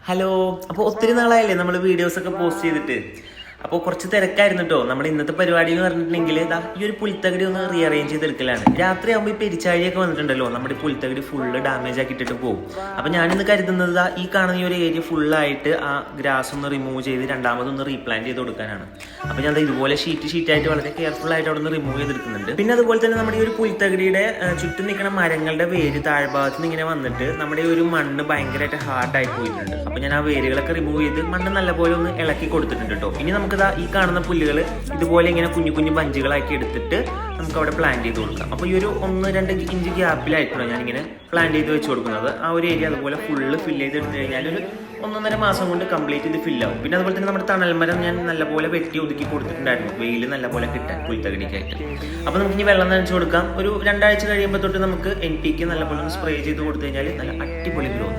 Hello. അപ്പോൾ ഒത്തിരി നാളായില്ലേ നമ്മൾ വീഡിയോസൊക്കെ പോസ്റ്റ് ചെയ്തിട്ട്. അപ്പോൾ കുറച്ച് തിരക്കായിരുന്നു കേട്ടോ. നമ്മുടെ ഇന്നത്തെ പരിപാടി എന്ന് പറഞ്ഞിട്ടുണ്ടെങ്കിൽ ഈ ഒരു പുൽത്തകടി ഒന്ന് റീഅറേഞ്ച് ചെയ്തെടുക്കലാണ്. രാത്രിയാകുമ്പോൾ ഈ പെരിച്ചാഴിയൊക്കെ വന്നിട്ടുണ്ടല്ലോ, നമ്മുടെ പുൽത്തകടി ഫുള്ള് ഡാമേജ് ആക്കിയിട്ടിട്ട് പോകും. അപ്പോൾ ഞാനിന്ന് കരുതുന്നത് ഈ കാണുന്ന ഈ ഒരു ഏരിയ ഫുള്ളായിട്ട് ആ ഗ്രാസ് ഒന്ന് റിമൂവ് ചെയ്ത് രണ്ടാമതൊന്ന് റീപ്ലാന്റ് ചെയ്ത് കൊടുക്കാനാണ്. അപ്പോൾ ഞാൻ ഇതുപോലെ ഷീറ്റായിട്ട് വളരെ കെയർഫുൾ ആയിട്ട് അവിടെ നിന്ന് റിമൂവ് ചെയ്തെടുക്കുന്നുണ്ട്. പിന്നെ അതുപോലെ തന്നെ നമ്മുടെ ഈ ഒരു പുൽത്തകടിയുടെ ചുറ്റും നിൽക്കുന്ന മരങ്ങളുടെ വേര് താഴ്ഭാഗത്ത് നിന്ന് ഇങ്ങനെ വന്നിട്ട് നമ്മുടെ ഈ ഒരു മണ്ണ് ഭയങ്കരമായിട്ട് ഹാർഡായി പോയിട്ടുണ്ട്. അപ്പോൾ ഞാൻ ആ വേരുകളൊക്കെ റിമൂവ് ചെയ്ത് മണ്ണ് നല്ലപോലെ ഒന്ന് ഇളക്കി കൊടുത്തിട്ടുണ്ട് കേട്ടോ. ഇനി നമുക്ക് ഈ കാണുന്ന പുല്ലുകൾ ഇതുപോലെ ഇങ്ങനെ കുഞ്ഞു കുഞ്ഞു ബഞ്ചുകളാക്കി എടുത്തിട്ട് നമുക്ക് അവിടെ പ്ലാന്റ് ചെയ്ത് കൊടുക്കാം. അപ്പോൾ ഈ ഒരു 1-2 ഇഞ്ച് ഗ്യാപ്പിലായിട്ടാണ് ഞാനിങ്ങനെ പ്ലാന്റ് ചെയ്ത് വെച്ച് കൊടുക്കുന്നത്. ആ ഒരു ഏരിയ അതുപോലെ ഫുള്ള് ഫില്ല് ചെയ്തെടുത്തു കഴിഞ്ഞാൽ ഒരു 1-1.5 മാസം കൊണ്ട് കംപ്ലീറ്റ് ഇത് ഫില്ലാവും. പിന്നെ അതുപോലെ തന്നെ നമ്മുടെ തണൽമരം ഞാൻ നല്ലപോലെ വെട്ടി ഒതുക്കി കൊടുത്തിട്ടുണ്ടായിരുന്നു, വെയിൽ നല്ലപോലെ കിട്ടാൻ പുൽത്തകടിക്കായിട്ട്. അപ്പോൾ നമുക്ക് ഇനി വെള്ളം നനച്ചു കൊടുക്കാം. ഒരു 2 ആഴ്ച കഴിയുമ്പോൾ തൊട്ട് നമുക്ക് NPK നല്ലപോലെ ഒന്ന് സ്പ്രേ ചെയ്ത് കൊടുത്തു കഴിഞ്ഞാൽ നല്ല അടിപൊളി ഗ്രോത്ത്.